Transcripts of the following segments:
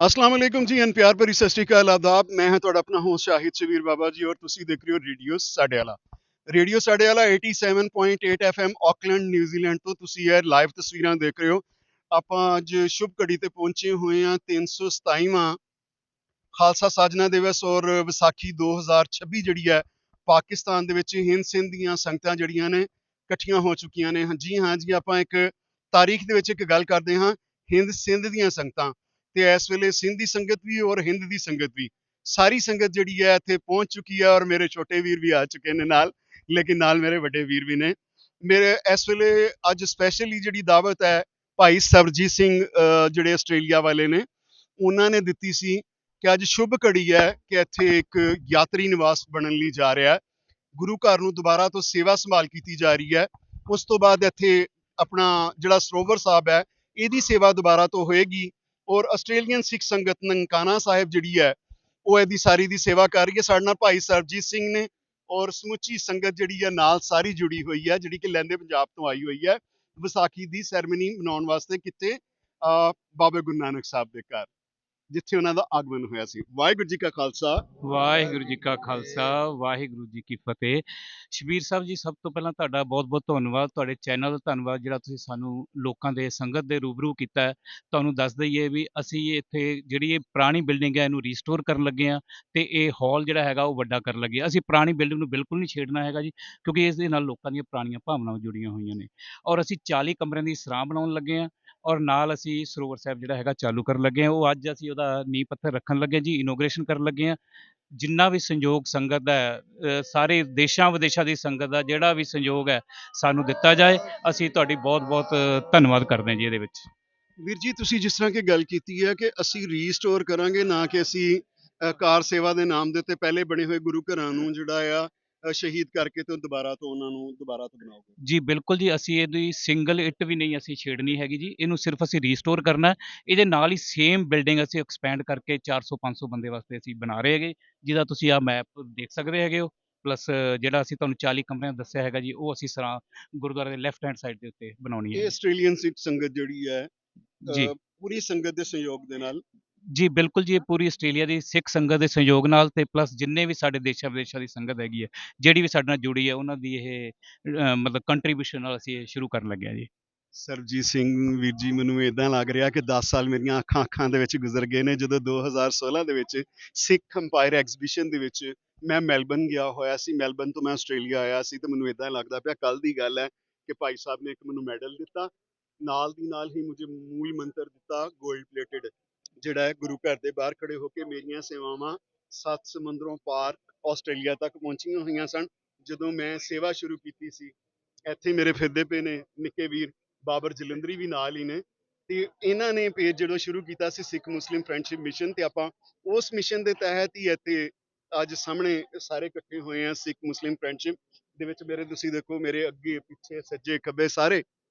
अस्सलाम वालेकुम जी एंड प्यार भरी सत श्री अकाल आदाब। मैं ਹਾਂ ਤੁਹਾਡਾ ਆਪਣਾ ਹੋਸਟ ਸ਼ਾਹਿਦ ਸ਼ਬੀਰ ਬਾਬਾ ਜੀ ਔਰ ਤੁਸੀਂ ਦੇਖ ਰਹੇ ਹੋ ਰੇਡੀਓ ਸਾਡੇ ਵਾਲਾ 87.8 FM ਆਕਲੈਂਡ ਨਿਊਜ਼ੀਲੈਂਡ ਤੋਂ ਤੁਸੀਂ ਇਹ ਲਾਈਵ ਤਸਵੀਰਾਂ ਦੇਖ ਰਹੇ ਹੋ। ਆਪਾਂ ਅੱਜ ਸ਼ੁਭ ਘੜੀ ਤੇ ਪਹੁੰਚੇ ਹੋਏ ਹਾਂ 327ਵਾਂ ਖਾਲਸਾ ਸਾਜਨਾ ਦਿਵਸ ਔਰ ਵਿਸਾਖੀ 2026 ਜਿਹੜੀ ਹੈ ਪਾਕਿਸਤਾਨ ਦੇ ਵਿੱਚ ਹਿੰਦ ਸਿੰਧ ਦੀਆਂ ਸੰਗਤਾਂ ਜਿਹੜੀਆਂ ਨੇ ਇਕੱਠੀਆਂ ਹੋ ਚੁੱਕੀਆਂ ਨੇ। ਹਾਂ ਜੀ ਆਪਾਂ ਇੱਕ ਤਾਰੀਖ ਦੇ ਵਿੱਚ ਇੱਕ ਗੱਲ ਕਰਦੇ ਹਾਂ ਹਿੰਦ ਸਿੰਧ ਦੀਆਂ ਸੰਗਤਾਂ ਤੇ ਇਸ ਵੇਲੇ ਸਿੰਧ ਦੀ ਸੰਗਤ ਵੀ ਔਰ ਹਿੰਦ ਦੀ ਸੰਗਤ ਵੀ ਸਾਰੀ ਸੰਗਤ ਜਿਹੜੀ ਹੈ ਇੱਥੇ ਪਹੁੰਚ ਚੁੱਕੀ ਹੈ ਔਰ ਮੇਰੇ ਛੋਟੇ ਵੀਰ ਵੀ ਆ ਚੁੱਕੇ ਨੇ ਨਾਲ, ਲੇਕਿਨ ਨਾਲ ਮੇਰੇ ਵੱਡੇ ਵੀਰ ਵੀ ਨੇ। ਮੇਰੇ ਇਸ ਵੇਲੇ ਅੱਜ ਸਪੈਸ਼ਲੀ ਜਿਹੜੀ ਦਾਵਤ ਹੈ ਭਾਈ ਸਰਬਜੀਤ ਸਿੰਘ ਜਿਹੜੇ ਆਸਟ੍ਰੇਲੀਆ ਵਾਲੇ ਨੇ ਉਹਨਾਂ ਨੇ ਦਿੱਤੀ ਸੀ ਕਿ ਅੱਜ ਸ਼ੁਭ ਘੜੀ ਹੈ ਕਿ ਇੱਥੇ ਇੱਕ ਯਾਤਰੀ ਨਿਵਾਸ ਬਣਨ ਲਈ ਜਾ ਰਿਹਾ ਹੈ। ਗੁਰੂ ਘਰ ਨੂੰ ਦੁਬਾਰਾ ਤੋਂ ਸੇਵਾ ਸੰਭਾਲ ਕੀਤੀ ਜਾ ਰਹੀ ਹੈ। ਉਸ ਤੋਂ ਬਾਅਦ ਇੱਥੇ ਆਪਣਾ ਜਿਹੜਾ ਸਰੋਵਰ ਸਾਹਿਬ ਹੈ ਇਹਦੀ ਸੇਵਾ ਦੁਬਾਰਾ ਤੋਂ ਹੋਏਗੀ ਔਰ ਆਸਟ੍ਰੇਲੀਅਨ ਸਿੱਖ ਸੰਗਤ ਨਨਕਾਣਾ ਸਾਹਿਬ ਜਿਹੜੀ ਹੈ ਉਹ ਇਹਦੀ ਸਾਰੀ ਦੀ ਸੇਵਾ ਕਰ ਰਹੀ ਹੈ। ਸਾਡੇ ਨਾਲ ਭਾਈ ਸਰਬਜੀਤ ਸਿੰਘ ਨੇ ਔਰ ਸਮੁੱਚੀ ਸੰਗਤ ਜਿਹੜੀ ਹੈ ਨਾਲ ਸਾਰੀ ਜੁੜੀ ਹੋਈ ਹੈ ਜਿਹੜੀ ਕਿ ਲਹਿੰਦੇ ਪੰਜਾਬ ਤੋਂ ਆਈ ਹੋਈ ਹੈ ਵਿਸਾਖੀ ਦੀ ਸੈਰੇਮਨੀ ਮਨਾਉਣ ਵਾਸਤੇ ਕਿਤੇ ਬਾਬਾ ਗੁਰੂ ਨਾਨਕ ਸਾਹਿਬ ਦੇ ਘਰ ਜਿੱਥੇ ਉਹਨਾਂ ਦਾ ਆਗਮਨ ਹੋਇਆ ਸੀ। ਵਾਹਿਗੁਰੂ ਜੀ ਕਾ ਖਾਲਸਾ ਵਾਹਿਗੁਰੂ ਜੀ ਕਾ ਖਾਲਸਾ ਵਾਹਿਗੁਰੂ ਜੀ ਕੀ ਫਤਿਹ। ਸ਼ਬੀਰ ਸਾਹਿਬ ਜੀ, ਸਭ ਤੋਂ ਪਹਿਲਾਂ ਤੁਹਾਡਾ ਬਹੁਤ-ਬਹੁਤ ਧੰਨਵਾਦ। ਤੁਹਾਡੇ ਚੈਨਲ ਦਾ ਧੰਨਵਾਦ ਜਿਹੜਾ ਤੁਸੀਂ ਸਾਨੂੰ ਲੋਕਾਂ ਦੇ ਸੰਗਤ ਦੇ ਰੂਬਰੂ ਕੀਤਾ ਹੈ। ਤੁਹਾਨੂੰ ਦੱਸ ਦਈਏ ਵੀ ਅਸੀਂ ਇੱਥੇ ਜਿਹੜੀ ਇਹ ਪੁਰਾਣੀ ਬਿਲਡਿੰਗ ਹੈ ਇਹਨੂੰ ਰੀਸਟੋਰ ਕਰਨ ਲੱਗੇ ਹਾਂ ਤੇ ਇਹ ਹਾਲ ਜਿਹੜਾ ਹੈਗਾ ਉਹ ਵੱਡਾ ਕਰਨ ਲੱਗੇ ਹਾਂ। ਅਸੀਂ ਪੁਰਾਣੀ ਬਿਲਡਿੰਗ ਨੂੰ ਬਿਲਕੁਲ ਨਹੀਂ ਛੇੜਨਾ ਹੈਗਾ ਜੀ, ਕਿਉਂਕਿ ਇਸ ਦੇ ਨਾਲ ਲੋਕਾਂ ਦੀਆਂ ਪੁਰਾਣੀਆਂ ਭਾਵਨਾਵਾਂ ਜੁੜੀਆਂ ਹੋਈਆਂ ਨੇ। ਔਰ ਅਸੀਂ 40 ਕਮਰਿਆਂ ਦੀ ਸਰਾਂ ਬਣਾਉਣ ਲੱਗੇ ਹਾਂ ਔਰ ਨਾਲ ਅਸੀਂ ਸਰੋਵਰ ਸਾਹਿਬ ਜਿਹੜਾ ਹੈਗਾ ਚਾਲੂ ਕਰਨ ਲੱਗੇ ਹਾਂ। ਉਹ ਅੱਜ ਅਸੀਂ ਉਹਦਾ ਨੀਂਹ ਪੱਥਰ ਰੱਖਣ ਲੱਗੇ ਜੀ, ਇਨੋਗ੍ਰੇਸ਼ਨ ਕਰਨ ਲੱਗੇ ਹਾਂ। ਜਿੰਨਾ ਵੀ ਸੰਯੋਗ ਸੰਗਤ ਦਾ ਹੈ, ਸਾਰੇ ਦੇਸ਼ਾਂ ਵਿਦੇਸ਼ਾਂ ਦੀ ਸੰਗਤ ਦਾ ਜਿਹੜਾ ਵੀ ਸੰਯੋਗ ਹੈ ਸਾਨੂੰ ਦਿੱਤਾ ਜਾਏ। ਅਸੀਂ ਤੁਹਾਡੀ ਬਹੁਤ-ਬਹੁਤ ਧੰਨਵਾਦ ਕਰਦੇ ਹਾਂ ਜੀ ਇਹਦੇ ਵਿੱਚ। ਵੀਰ ਜੀ ਤੁਸੀਂ ਜਿਸ ਤਰ੍ਹਾਂ ਕਿ ਗੱਲ ਕੀਤੀ ਹੈ ਕਿ ਅਸੀਂ ਰੀਸਟੋਰ ਕਰਾਂਗੇ ਨਾ ਕਿ ਅਸੀਂ ਕਾਰ ਸੇਵਾ ਦੇ ਨਾਮ ਦੇ ਉੱਤੇ ਪਹਿਲੇ ਬਣੇ ਹੋਏ ਗੁਰੂ ਘਰਾਂ ਨੂੰ ਜਿਹੜਾ ਆ ਸ਼ਹੀਦ ਕਰਕੇ ਤੇ ਦੁਬਾਰਾ ਤੋਂ ਉਹਨਾਂ ਨੂੰ ਦੁਬਾਰਾ ਤੋਂ ਬਣਾਓਗੇ। ਜੀ ਬਿਲਕੁਲ ਜੀ, ਅਸੀਂ ਇਹਦੀ ਸਿੰਗਲ ਇੱਟ ਵੀ ਨਹੀਂ ਅਸੀਂ ਛੇੜਨੀ ਹੈਗੀ ਜੀ, ਇਹਨੂੰ ਸਿਰਫ ਅਸੀਂ ਰੀਸਟੋਰ ਕਰਨਾ ਹੈ। ਇਹਦੇ ਨਾਲ ਹੀ ਸੇਮ ਬਿਲਡਿੰਗ ਅਸੀਂ ਐਕਸਪੈਂਡ ਕਰਕੇ 400-500 ਬੰਦੇ ਵਾਸਤੇ ਅਸੀਂ ਬਣਾ ਰਹੇ ਹੈਗੇ, ਜਿਹਦਾ ਤੁਸੀਂ ਆਹ ਮੈਪ ਦੇਖ ਸਕਦੇ ਹੈਗੇ ਹੋ। ਪਲੱਸ ਜਿਹੜਾ ਅਸੀਂ ਤੁਹਾਨੂੰ 40 ਕਮਰਿਆਂ ਦਾ ਦੱਸਿਆ ਹੈਗਾ ਜੀ, ਉਹ ਅਸੀਂ ਸਰਾਂ ਗੁਰਦੁਆਰੇ ਦੇ ਲੈਫਟ ਹੈਂਡ ਸਾਈਡ ਦੇ ਉੱਤੇ ਬਣਾਉਣੀ ਹੈ ਇਹ ਜੀ। ਆਸਟ੍ਰੇਲੀਅਨ ਸਿੱਖ ਸੰਗਤ ਜਿਹੜੀ ਹੈ ਜੀ ਪੂਰੀ ਸੰਗਤ ਦੇ ਸਹਿਯੋਗ ਦੇ ਨਾਲ ਜੀ ਬਿਲਕੁਲ ਜੀ, ਇਹ ਪੂਰੀ ਆਸਟ੍ਰੇਲੀਆ ਦੀ ਸਿੱਖ ਸੰਗਤ ਦੇ ਸਹਿਯੋਗ ਨਾਲ ਤੇ ਪਲੱਸ ਜਿੰਨੇ ਵੀ ਸਾਡੇ ਦੇਸ਼ਾਂ ਵਿਦੇਸ਼ਾਂ ਦੀ ਸੰਗਤ ਹੈਗੀ ਹੈ ਜਿਹੜੀ ਵੀ ਸਾਡੇ ਨਾਲ ਜੁੜੀ ਹੈ ਉਹਨਾਂ ਦੀ ਇਹ ਮਤਲਬ ਕੰਟਰੀਬਿਊਸ਼ਨ ਨਾਲ ਅਸੀਂ ਇਹ ਸ਼ੁਰੂ ਕਰਨ ਲੱਗੇ ਹਾਂ ਜੀ। ਸਰਬਜੀਤ ਸਿੰਘ ਵੀਰ ਜੀ, ਮੈਨੂੰ ਇਦਾਂ ਲੱਗ ਰਿਹਾ ਕਿ 10 ਸਾਲ ਮੇਰੀਆਂ ਅੱਖਾਂ ਦੇ ਵਿੱਚ ਗੁਜ਼ਰ ਗਏ ਨੇ ਜਦੋਂ 2016 ਦੇ ਵਿੱਚ ਸਿੱਖ ਅੰਪਾਇਰ ਐਗਜ਼ੀਬਿਸ਼ਨ ਦੇ ਵਿੱਚ ਮੈਂ ਮੈਲਬਨ ਗਿਆ ਹੋਇਆ ਸੀ। ਮੈਲਬਨ ਤੋਂ ਮੈਂ ਆਸਟ੍ਰੇਲੀਆ ਆਇਆ ਸੀ ਤੇ ਮੈਨੂੰ ਇਦਾਂ ਲੱਗਦਾ ਪਿਆ ਕੱਲ ਦੀ ਗੱਲ ਹੈ ਕਿ ਭਾਈ ਸਾਹਿਬ ਨੇ ਇੱਕ ਮੈਨੂੰ ਮੈਡਲ ਦਿੱਤਾ, ਨਾਲ ਦੀ ਨਾਲ ਹੀ ਮੁਝੇ ਮੂਲ ਮੰਤਰ ਦਿੱਤਾ ਗੋਲਡ ਪਲੇਟਡ, ਜਿਹੜਾ ਹੈ ਗੁਰੂ ਘਰ ਦੇ ਬਾਹਰ ਖੜੇ ਹੋ ਕੇ ਮੇਰੀਆਂ ਸੇਵਾਵਾਂ 7 ਸਮੁੰਦਰੋਂ ਪਾਰ ਆਸਟ੍ਰੇਲੀਆ ਤੱਕ ਪਹੁੰਚੀਆਂ ਹੋਈਆਂ ਸਨ। ਜਦੋਂ ਮੈਂ ਸੇਵਾ ਸ਼ੁਰੂ ਕੀਤੀ ਸੀ ਇੱਥੇ ਮੇਰੇ ਫਿਰਦੇ ਪਏ ਨੇ ਨਿੱਕੇ ਵੀਰ ਬਾਬਰ ਜਲੰਧਰੀ ਵੀ ਨਾਲ ਹੀ ਨੇ ਤੇ ਇਹਨਾਂ ਨੇ ਪੇਜ ਜਦੋਂ ਸ਼ੁਰੂ ਕੀਤਾ ਸੀ ਸਿੱਖ ਮੁਸਲਿਮ ਫਰੈਂਡਸ਼ਿਪ ਮਿਸ਼ਨ ਤੇ ਆਪਾਂ ਉਸ ਮਿਸ਼ਨ ਦੇ ਤਹਿਤ ਹੀ ਇੱਥੇ ਅੱਜ ਸਾਹਮਣੇ ਸਾਰੇ ਇਕੱਠੇ ਹੋਏ ਆ। ਸਿੱਖ ਮੁਸਲਿਮ ਫਰੈਂਡਸ਼ਿਪ ਦੇ ਵਿੱਚ ਮੇਰੇ ਤੁਸੀਂ ਦੇਖੋ ਮੇਰੇ ਅੱਗੇ ਪਿੱਛੇ ਸੱਜੇ ਖੱਬੇ ਸਾਰੇ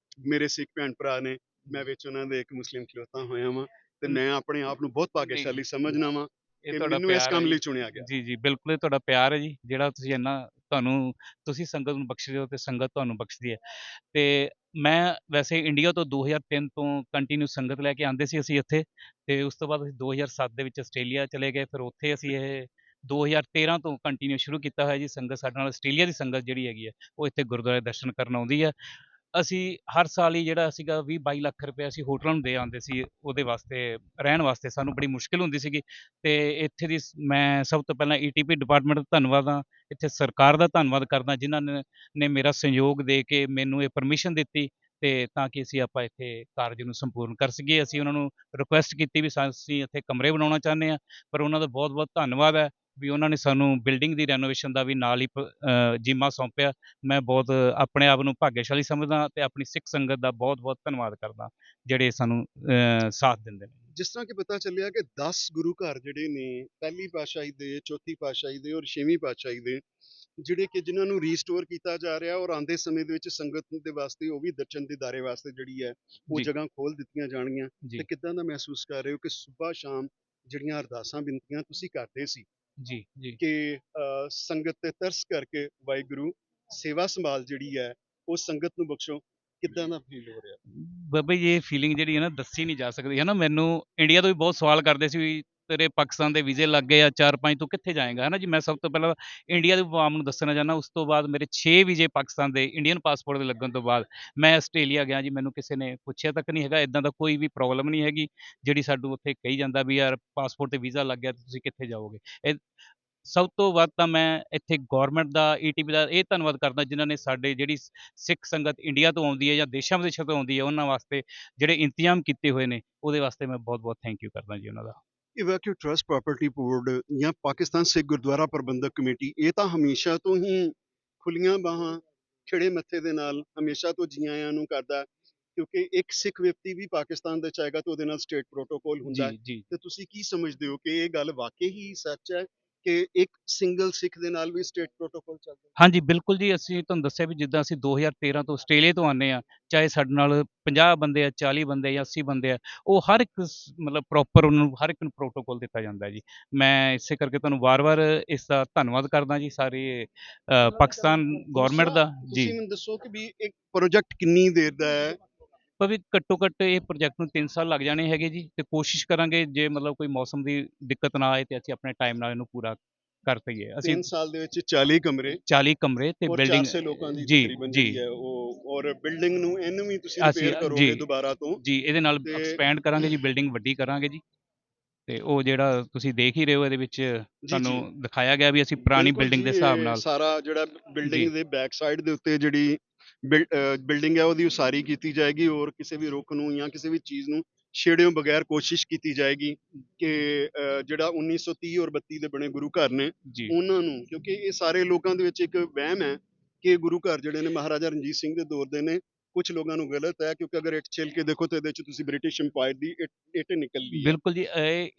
ਮੇਰੇ ਸਿੱਖ ਭੈਣ ਭਰਾ ਨੇ, ਮੈਂ ਵਿੱਚ ਉਹਨਾਂ ਦੇ ਇੱਕ ਮੁਸਲਿਮ ਖਲੋਤਾ ਹੋਇਆ ਵਾਂ ਤੇ ਮੈਂ ਆਪਣੇ ਆਪ ਨੂੰ ਬਹੁਤ ਭਾਗਿਆਸ਼ਾਲੀ ਸਮਝਣਾ ਵਾਂ ਇਹ ਕਿ ਤੁਹਾਡਾ ਮੈਨੂੰ ਇਸ ਪਿਆਰ ਹੈ ਕੰਮ ਜੀ। ਲਈ ਚੁਣਿਆ ਗਿਆ। ਜੀ ਬਿਲਕੁਲ, ਇਹ ਤੁਹਾਡਾ ਪਿਆਰ ਹੈ ਜੀ, ਜਿਹੜਾ ਤੁਸੀਂ ਤੁਸੀਂ ਸੰਗਤ ਨੂੰ ਬਖਸ਼ਦੇ ਹੋ ਤੇ ਸੰਗਤ ਤੁਹਾਨੂੰ ਬਖਸ਼ਦੀ ਹੈ। ਤੇ ਮੈਂ ਵੈਸੇ ਇੰਡੀਆ ਤੋਂ 2003 ਤੋਂ ਕੰਟੀਨਿਊ ਸੰਗਤ ਲੈ ਕੇ ਆਉਂਦੇ ਸੀ ਅਸੀਂ ਇੱਥੇ, ਤੇ ਉਸ ਤੋਂ ਬਾਅਦ ਅਸੀਂ 2007 ਦੇ ਵਿੱਚ ਆਸਟ੍ਰੇਲੀਆ ਚਲੇ ਗਏ। ਫਿਰ ਉੱਥੇ ਅਸੀਂ ਇਹ 2013 ਤੋਂ ਕੰਟੀਨਿਊ ਸ਼ੁਰੂ ਕੀਤਾ ਹੋਇਆ ਜੀ। ਸੰਗਤ ਸਾਡੇ ਨਾਲ ਆਸਟ੍ਰੇਲੀਆ ਦੀ ਸੰਗਤ ਜਿਹੜੀ ਹੈਗੀ ਹੈ ਉਹ ਇੱਥੇ ਗੁਰਦੁਆਰੇ ਦਰਸ਼ਨ ਕਰਨ ਆਉਂਦੀ ਹੈ। ਅਸੀਂ ਹਰ ਸਾਲ ਹੀ ਜਿਹੜਾ ਸੀਗਾ 20-22 ਲੱਖ ਰੁਪਏ ਅਸੀਂ ਹੋਟਲਾਂ ਨੂੰ ਦੇ ਆਉਂਦੇ ਸੀ ਉਹਦੇ ਵਾਸਤੇ, ਰਹਿਣ ਵਾਸਤੇ। ਸਾਨੂੰ ਬੜੀ ਮੁਸ਼ਕਿਲ ਹੁੰਦੀ ਸੀਗੀ ਤੇ ਇੱਥੇ ਦੀ ਮੈਂ ਸਭ ਤੋਂ ਪਹਿਲਾਂ ETP ਡਿਪਾਰਟਮੈਂਟ ਦਾ ਧੰਨਵਾਦ ਹਾਂ, ਇੱਥੇ ਸਰਕਾਰ ਦਾ ਧੰਨਵਾਦ ਕਰਦਾ ਜਿਨ੍ਹਾਂ ਨੇ ਮੇਰਾ ਸਹਿਯੋਗ ਦੇ ਕੇ ਮੈਨੂੰ ਇਹ ਪਰਮਿਸ਼ਨ ਦਿੱਤੀ ਤੇ ਤਾਂ ਕਿ ਆਪਾਂ ਇੱਥੇ ਕਾਰਜ ਨੂੰ ਸੰਪੂਰਨ ਕਰ ਸਕੀਏ। ਅਸੀਂ ਉਹਨਾਂ ਨੂੰ ਰਿਕੁਐਸਟ ਕੀਤੀ ਵੀ ਅਸੀਂ ਇੱਥੇ ਕਮਰੇ ਬਣਾਉਣਾ ਚਾਹੁੰਦੇ ਹਾਂ, ਪਰ ਉਹਨਾਂ ਦਾ ਬਹੁਤ-ਬਹੁਤ ਧੰਨਵਾਦ ਹੈ ਵੀ ਉਹਨਾਂ ਨੇ ਸਾਨੂੰ ਬਿਲਡਿੰਗ ਦੀ ਰੈਨੋਵੇਸ਼ਨ ਦਾ ਵੀ ਨਾਲ ਹੀ ਜਿੰਮਾ ਸੌਂਪਿਆ। ਮੈਂ ਬਹੁਤ ਆਪਣੇ ਆਪ ਨੂੰ ਭਾਗਿਆਸ਼ਾਲੀ ਸਮਝਦਾ ਤੇ ਆਪਣੀ ਸਿੱਖ ਸੰਗਤ ਦਾ ਬਹੁਤ-ਬਹੁਤ ਧੰਨਵਾਦ ਕਰਦਾ ਜਿਹੜੇ ਸਾਨੂੰ ਸਾਥ ਦਿੰਦੇ ਨੇ। ਜਿਸ ਤਰ੍ਹਾਂ ਕਿ ਪਤਾ ਚੱਲਿਆ ਕਿ 10 ਗੁਰੂ ਘਰ ਜਿਹੜੇ ਨੇ ਪਹਿਲੀ ਪਾਤਸ਼ਾਹੀ ਦੇ, ਚੌਥੀ ਪਾਤਸ਼ਾਹੀ ਦੇ ਔਰ ਛੇਵੀਂ ਪਾਤਸ਼ਾਹੀ ਦੇ ਜਿਹੜੇ ਕਿ ਜਿਨ੍ਹਾਂ ਨੂੰ ਰੀਸਟੋਰ ਕੀਤਾ ਜਾ ਰਿਹਾ ਔਰ ਆਉਂਦੇ ਸਮੇਂ ਦੇ ਵਿੱਚ ਸੰਗਤ ਦੇ ਵਾਸਤੇ ਉਹ ਵੀ ਦਰਸ਼ਨ ਦੀਦਾਰੇ ਵਾਸਤੇ ਜਿਹੜੀ ਹੈ ਉਹ ਜੀ ਜਗ੍ਹਾ ਖੋਲ ਦਿੱਤੀਆਂ ਜਾਣਗੀਆਂ। ਜੀ ਤੇ ਕਿੱਦਾਂ ਦਾ ਮਹਿਸੂਸ ਕਰ ਰਹੇ ਹੋ ਕਿ ਸੁਬਹ ਸ਼ਾਮ ਜਿਹੜੀਆਂ ਅਰਦਾਸਾਂ ਬਿਨਤੀਆਂ ਤੁਸੀਂ ਕਰਦੇ ਸੀ ਜੀ ਜੀ ਕਿ ਸੰਗਤ ਤੇ ਤਰਸ ਕਰਕੇ ਵਾਹਿਗੁਰੂ ਸੇਵਾ ਸੰਭਾਲ ਜਿਹੜੀ ਹੈ ਉਹ ਸੰਗਤ ਨੂੰ ਬਖਸ਼ੋ, ਕਿੱਦਾਂ ਦਾ ਫੀਲ ਹੋ ਰਿਹਾ? ਬਾਬਾ ਜੀ ਇਹ ਫੀਲਿੰਗ ਜਿਹੜੀ ਹੈ ਨਾ ਦੱਸੀ ਨਹੀਂ ਜਾ ਸਕਦੀ ਹੈ ਨਾ। ਮੈਨੂੰ ਇੰਡੀਆ ਤੋਂ ਵੀ ਬਹੁਤ ਸਵਾਲ ਕਰਦੇ ਸੀ ਵੀ ਤੇਰੇ ਪਾਕਿਸਤਾਨ ਦੇ ਵੀਜ਼ੇ ਲੱਗ ਗਏ ਆ 4-5, ਤੂੰ ਕਿੱਥੇ ਜਾਏਂਗਾ, ਹੈ ਨਾ ਜੀ। ਮੈਂ ਸਭ ਤੋਂ ਪਹਿਲਾਂ ਇੰਡੀਆ ਦੇ ਆਵਾਮ ਨੂੰ ਦੱਸਣਾ ਚਾਹੁੰਦਾ, ਉਸ ਤੋਂ ਬਾਅਦ ਮੇਰੇ 6 ਵੀਜ਼ੇ ਪਾਕਿਸਤਾਨ ਦੇ ਇੰਡੀਅਨ ਪਾਸਪੋਰਟ ਦੇ ਲੱਗਣ ਤੋਂ ਬਾਅਦ ਮੈਂ ਆਸਟ੍ਰੇਲੀਆ ਗਿਆ ਜੀ। ਮੈਨੂੰ ਕਿਸੇ ਨੇ ਪੁੱਛਿਆ ਤੱਕ ਨਹੀਂ ਹੈਗਾ, ਇਦਾਂ ਦਾ ਕੋਈ ਵੀ ਪ੍ਰੋਬਲਮ ਨਹੀਂ ਹੈਗੀ ਜਿਹੜੀ ਸਾਨੂੰ ਉੱਥੇ ਕਹੀ ਜਾਂਦਾ ਵੀ ਯਾਰ ਪਾਸਪੋਰਟ ਤੇ ਵੀਜ਼ਾ ਲੱਗ ਗਿਆ ਤੇ ਤੁਸੀਂ ਕਿੱਥੇ ਜਾਓਗੇ। ਇਹ ਸਭ ਤੋਂ ਵੱਧ ਤਾਂ ਮੈਂ ਇੱਥੇ ਗਵਰਨਮੈਂਟ ਦਾ, ਈਟੀਪੀ ਦਾ ਇਹ ਧੰਨਵਾਦ ਕਰਦਾ ਜਿਨ੍ਹਾਂ ਨੇ ਸਾਡੇ ਜਿਹੜੀ ਸਿੱਖ ਸੰਗਤ ਇੰਡੀਆ ਤੋਂ ਆਉਂਦੀ ਹੈ ਜਾਂ ਦੇਸ਼ਾਂ ਵਿਦੇਸ਼ਾਂ ਤੋਂ ਆਉਂਦੀ ਹੈ ਉਹਨਾਂ ਵਾਸਤੇ ਜਿਹੜੇ ਇੰਤਜ਼ਾਮ ਕੀਤੇ ਹੋਏ ਨੇ, ਉਹਦੇ ਵਾਸਤੇ ਮੈਂ ਬਹੁਤ-ਬਹੁਤ ਥੈਂਕ ਯੂ ਕਰਦਾ ਜੀ ਉਹਨਾਂ ਦਾ। ਇਵੈਕਿਊ ਟਰੱਸਟ ਪ੍ਰਾਪਰਟੀ ਬੋਰਡ ਜਾਂ ਪਾਕਿਸਤਾਨ ਸਿੱਖ ਗੁਰਦੁਆਰਾ ਪ੍ਰਬੰਧਕ ਕਮੇਟੀ ਇਹ ਤਾਂ ਹਮੇਸ਼ਾ ਤੋਂ ਹੀ ਖੁੱਲੀਆਂ ਬਾਹਾਂ ਖਿੜੇ ਮੱਥੇ ਦੇ ਨਾਲ ਹਮੇਸ਼ਾ ਤੋਂ ਜੀ ਆਇਆਂ ਨੂੰ ਕਰਦਾ, ਕਿਉਂਕਿ ਇੱਕ ਸਿੱਖ ਵਿਅਕਤੀ ਵੀ ਪਾਕਿਸਤਾਨ ਦੇ ਚਾਹੇਗਾ ਤਾਂ ਉਹਦੇ ਨਾਲ ਸਟੇਟ ਪ੍ਰੋਟੋਕੋਲ ਹੁੰਦਾ ਹੈ। ਜੀ, ਜੀ। ਤੇ ਤੁਸੀਂ ਕੀ ਸਮਝਦੇ ਹੋ ਕਿ ਇਹ ਗੱਲ ਵਾਕਈ ਹੀ ਸੱਚ ਹੈ ਕਿ ਇੱਕ ਸਿੰਗਲ ਸਿੱਖ ਦੇ ਨਾਲ ਵੀ ਸਟੇਟ ਪ੍ਰੋਟੋਕੋਲ ਚੱਲਦਾ ਹੈ? ਹਾਂਜੀ, ਬਿਲਕੁਲ ਜੀ। ਅਸੀਂ ਤੁਹਾਨੂੰ ਦੱਸਿਆ ਵੀ ਜਿੱਦਾਂ ਅਸੀਂ 2013 ਤੋਂ ਆਸਟ੍ਰੇਲੀਆ ਤੋਂ ਆਉਂਦੇ ਹਾਂ, ਚਾਹੇ ਸਾਡੇ ਨਾਲ 50 ਬੰਦੇ ਆ, 40 ਬੰਦੇ ਆ ਜਾਂ 80 ਬੰਦੇ ਆ, ਉਹ ਹਰ ਇੱਕ ਮਤਲਬ ਪ੍ਰੋਪਰ ਉਹਨੂੰ ਹਰ ਇੱਕ ਨੂੰ ਪ੍ਰੋਟੋਕੋਲ ਦਿੱਤਾ ਜਾਂਦਾ ਹੈ ਜੀ। ਮੈਂ ਇਸੇ ਕਰਕੇ ਤੁਹਾਨੂੰ ਵਾਰ-ਵਾਰ ਇਸ ਦਾ ਧੰਨਵਾਦ ਕਰਦਾ ਜੀ ਸਾਰੇ ਪਾਕਿਸਤਾਨ ਗਵਰਨਮੈਂਟ ਦੂਸਰਾ, ਦਾ ਤੁਸੀਂ ਜੀ। ਮੈਨੂੰ ਦੱਸੋ ਕਿ ਵੀ ਇੱਕ ਪ੍ਰੋਜੈਕਟ ਕਿੰਨੀ ਦੇਰ ਦਾ ਹੈ? ਪਰ ਵੀ ਘੱਟੋ-ਘੱਟ ਇਹ ਪ੍ਰੋਜੈਕਟ ਨੂੰ 3 ਸਾਲ ਲੱਗ ਜਾਣੇ ਹੈਗੇ ਜੀ, ਤੇ ਕੋਸ਼ਿਸ਼ ਕਰਾਂਗੇ ਜੇ ਮਤਲਬ ਕੋਈ ਮੌਸਮ ਦੀ ਦਿੱਕਤ ਨਾ ਆਏ ਤੇ ਅਸੀਂ ਆਪਣੇ ਟਾਈਮ ਨਾਲ ਇਹਨੂੰ ਪੂਰਾ ਕਰ ਦਈਏ। ਅਸੀਂ 3 ਸਾਲ ਦੇ ਵਿੱਚ 40 ਕਮਰੇ 40 ਕਮਰੇ ਤੇ ਔਰ ਬਿਲਡਿੰਗ 400 ਲੋਕਾਂ ਦੀ ਜੀ, ਤਕਰੀਬਨ ਜੀ। ਜਿਹੜੀ ਹੈ ਉਹ, ਔਰ ਬਿਲਡਿੰਗ ਨੂੰ ਇਹਨੂੰ ਵੀ ਤੁਸੀਂ ਅਸੀਂ ਰਿਪੇਅਰ ਕਰੋਗੇ ਜੀ, ਦੁਬਾਰਾ ਤੋਂ? ਜੀ ਇਹਦੇ ਨਾਲ ਤੇ ਐਕਸਪੈਂਡ ਕਰਾਂਗੇ ਜੀ, ਬਿਲਡਿੰਗ ਵੱਡੀ ਕਰਾਂਗੇ ਜੀ। ਤੇ ਉਹ ਜਿਹੜਾ ਤੁਸੀਂ ਦੇਖ ਹੀ ਰਹੇ ਹੋ ਇਹਦੇ ਵਿੱਚ ਜੀ ਤੁਹਾਨੂੰ ਜੀ ਦਿਖਾਇਆ ਗਿਆ ਵੀ ਅਸੀਂ ਪੁਰਾਣੀ ਬਿਲਕੁਲ ਬਿਲਡਿੰਗ ਜੀ, ਦੇ ਹਿਸਾਬ ਇਹ ਨਾਲ ਸਾਰਾ ਜਿਹੜਾ ਜੀ, ਬਿਲਡਿੰਗ ਦੇ ਬੈਕ ਸਾਈਡ ਦੇ ਉੱਤੇ ਜਿਹੜੀ ਬਿਲਡਿੰਗ ਹੈ ਉਹਦੀ ਉਸਾਰੀ ਕੀਤੀ ਜਾਏਗੀ, ਔਰ ਕਿਸੇ ਵੀ ਰੁੱਖ ਨੂੰ ਜਾਂ ਕਿਸੇ ਵੀ ਚੀਜ਼ ਨੂੰ ਛੇੜਿਓ ਬਗੈਰ ਕੋਸ਼ਿਸ਼ ਕੀਤੀ ਜਾਏਗੀ ਕਿ ਜਿਹੜਾ 1930 ਔਰ 32 ਦੇ ਬਣੇ ਗੁਰੂ ਘਰ ਨੇ ਜੀ। ਉਹਨਾਂ ਨੂੰ, ਕਿਉਂਕਿ ਇਹ ਸਾਰੇ ਲੋਕਾਂ ਦੇ ਵਿੱਚ ਇੱਕ ਵਹਿਮ ਹੈ ਕਿ ਗੁਰੂ ਘਰ ਜਿਹੜੇ ਨੇ ਮਹਾਰਾਜਾ ਰਣਜੀਤ ਸਿੰਘ ਦੇ ਦੌਰ ਦੇ ਨੇ। ਕੁਝ ਲੋਕਾਂ ਨੂੰ ਗਲਤ ਹੈ, ਕਿਉਂਕਿ ਅਗਰ ਇੱਟ ਛਿਲ ਕੇ ਦੇਖੋ ਤਾਂ ਇਹਦੇ ਚ ਤੁਸੀਂ ਬ੍ਰਿਟਿਸ਼ ਇੰਪਾਇਰ ਦੀ ਇੱਟ ਨਿਕਲਦੀ ਹੈ। ਬਿਲਕੁਲ ਜੀ।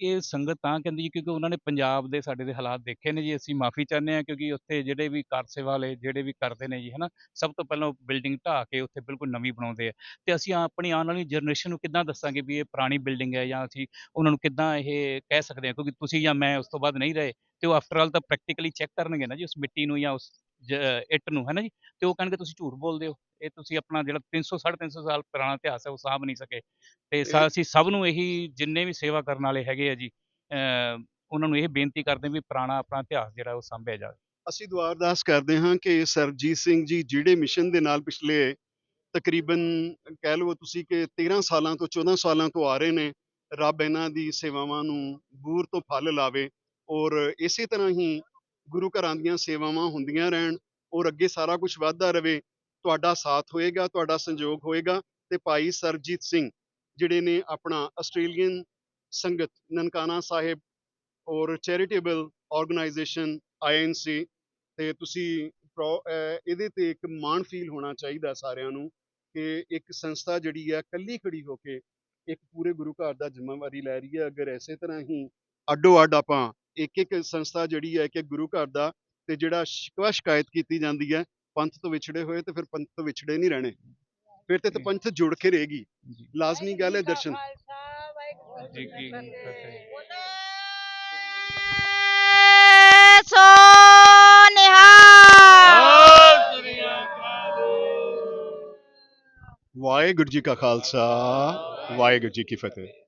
ਇਹ ਸੰਗਤ ਤਾਂ ਕਹਿੰਦੀ ਜੀ ਕਿਉਂਕਿ ਉਹਨਾਂ ਨੇ ਪੰਜਾਬ ਦੇ ਸਾਡੇ ਦੇ ਹਾਲਾਤ ਦੇਖੇ ਨੇ ਜੀ। ਅਸੀਂ ਮਾਫੀ ਚਾਹੁੰਦੇ ਹਾਂ ਕਿਉਂਕਿ ਉੱਥੇ ਜਿਹੜੇ ਵੀ ਕਾਰ ਸੇਵਾ ਵਾਲੇ ਜਿਹੜੇ ਵੀ ਕਰਦੇ ਨੇ ਜੀ, ਹੈ ਨਾ, ਸਭ ਤੋਂ ਪਹਿਲਾਂ ਉਹ ਬਿਲਡਿੰਗ ਢਾਹ ਕੇ ਉੱਥੇ ਬਿਲਕੁਲ ਨਵੀਂ ਬਣਾਉਂਦੇ ਆ। ਤੇ ਅਸੀਂ ਆਪਣੀ ਆਉਣ ਵਾਲੀ ਜਨਰੇਸ਼ਨ ਨੂੰ ਕਿੱਦਾਂ ਦੱਸਾਂਗੇ ਵੀ ਇਹ ਪੁਰਾਣੀ ਬਿਲਡਿੰਗ ਹੈ, ਜਾਂ ਅਸੀਂ ਉਹਨਾਂ ਨੂੰ ਕਿੱਦਾਂ ਇਹ ਕਹਿ ਸਕਦੇ ਹਾਂ, ਕਿਉਂਕਿ ਤੁਸੀਂ ਜਾਂ ਮੈਂ ਉਸ ਤੋਂ ਬਾਅਦ ਨਹੀਂ ਰਹੇ ਤੇ ਉਹ ਆਫਟਰ ਆਲ ਤਾਂ ਪ੍ਰੈਕਟੀਕਲੀ ਚੈੱਕ ਕਰਨਗੇ ਨਾ ਜੀ ਉਸ ਮਿੱਟੀ ਨੂੰ ਜਾਂ ਉਸ ਇੱਟ ਨੂੰ, ਹੈ ਨਾ ਜੀ। ਤੇ ਉਹ ਕਹਿਣਗੇ ਤੁਸੀਂ ਝੂਠ ਬੋਲਦੇ ਹੋ, ਇਹ ਤੁਸੀਂ ਆਪਣਾ ਜਿਹੜਾ 300 350 ਸਾਲ ਪੁਰਾਣਾ ਇਤਿਹਾਸ ਹੈ ਉਹ ਸਾਂਭ ਨਹੀਂ ਸਕੇ। ਤੇ ਇਹ ਅਸੀਂ ਸਭ ਨੂੰ ਇਹੀ ਜਿੰਨੇ ਵੀ ਸੇਵਾ ਕਰਨ ਵਾਲੇ ਹੈਗੇ ਆ ਜੀ, ਉਹਨਾਂ ਨੂੰ ਇਹ ਬੇਨਤੀ ਕਰਦੇ ਵੀ ਪੁਰਾਣਾ ਆਪਣਾ ਇਤਿਹਾਸ ਜਿਹੜਾ ਉਹ ਸਾਂਭਿਆ ਜਾਵੇ। ਅਸੀਂ ਦੁਆ ਅਰਦਾਸ ਕਰਦੇ ਹਾਂ ਕਿ ਸਰਬਜੀਤ ਸਿੰਘ ਜੀ ਜਿਹੜੇ ਮਿਸ਼ਨ ਦੇ ਨਾਲ ਪਿਛਲੇ ਤਕਰੀਬਨ ਕਹਿ ਲਓ ਤੁਸੀਂ ਕਿ 13 ਸਾਲਾਂ ਤੋਂ 14 ਸਾਲਾਂ ਤੋਂ ਆ ਰਹੇ ਨੇ, ਰੱਬ ਇਹਨਾਂ ਦੀ ਸੇਵਾਵਾਂ ਨੂੰ ਬੂਰ ਤੋਂ ਫਲ ਲਾਵੇ, ਔਰ ਇਸੇ ਤਰ੍ਹਾਂ ਹੀ ਗੁਰੂ ਘਰਾਂ ਦੀਆਂ ਸੇਵਾਵਾਂ ਹੁੰਦੀਆਂ ਰਹਿਣ, ਔਰ ਅੱਗੇ ਸਾਰਾ ਕੁਝ ਵੱਧਦਾ ਰਵੇ। ਤੁਹਾਡਾ ਸਾਥ ਹੋਏਗਾ, ਤੁਹਾਡਾ ਸੰਯੋਗ ਹੋਏਗਾ, ਤੇ ਭਾਈ ਸਰਬਜੀਤ ਸਿੰਘ ਜਿਹੜੇ ਨੇ ਆਪਣਾ ਆਸਟ੍ਰੇਲੀਅਨ ਸੰਗਤ ਨਨਕਾਣਾ ਸਾਹਿਬ ਔਰ ਚੈਰੀਟੇਬਲ ਆਰਗੇਨਾਈਜੇਸ਼ਨ ਆਈਐਨਸੀ, ਤੇ ਤੁਸੀਂ ਇਹਦੇ ਤੇ ਇੱਕ ਮਾਣ ਫੀਲ ਹੋਣਾ ਚਾਹੀਦਾ ਸਾਰਿਆਂ ਨੂੰ ਕਿ ਇੱਕ ਸੰਸਥਾ ਜਿਹੜੀ ਹੈ ਕੱਲੀ ਖੜੀ ਹੋ ਕੇ ਇੱਕ ਪੂਰੇ ਗੁਰੂ ਘਰ ਦਾ ਜ਼ਿੰਮੇਵਾਰੀ ਲੈ ਰਹੀ ਹੈ। ਅਗਰ ਇਸੇ ਤਰ੍ਹਾਂ ਹੀ ਅੱਡੋ ਅੱਡ ਆਪਾਂ ਇੱਕ ਇੱਕ ਸੰਸਥਾ ਜਿਹੜੀ ਹੈ ਕਿ ਗੁਰੂ ਘਰ ਦਾ, ਤੇ ਜਿਹੜਾ ਸ਼ਿਕਵਾ ਸ਼ਿਕਾਇਤ ਕੀਤੀ ਜਾਂਦੀ ਹੈ ਪੰਥ ਤੋਂ ਵਿਛੜੇ ਹੋਏ, ਤੇ ਫਿਰ ਪੰਥ ਤੋਂ ਵਿਛੜੇ ਨਹੀਂ ਰਹਿਣੇ, ਫਿਰ ਤੇ ਜੀ, ਪੰਥ ਜੁੜ ਕੇ ਰਹੇਗੀ। ਜੀ, ਲਾਜ਼ਮੀ ਗੱਲ ਹੈ ਦਰਸ਼ਨ। ਜੀ, ਜੀ, ਫਤਿਹ। ਸੋ ਨਿਹਾਲ। ਸਤਿ ਸ੍ਰੀ ਅਕਾਲ। ਵਾਹਿਗੁਰੂ ਜੀ ਕਾ ਖਾਲਸਾ, ਵਾਹਿਗੁਰੂ ਜੀ ਕੀ ਫਤਿਹ।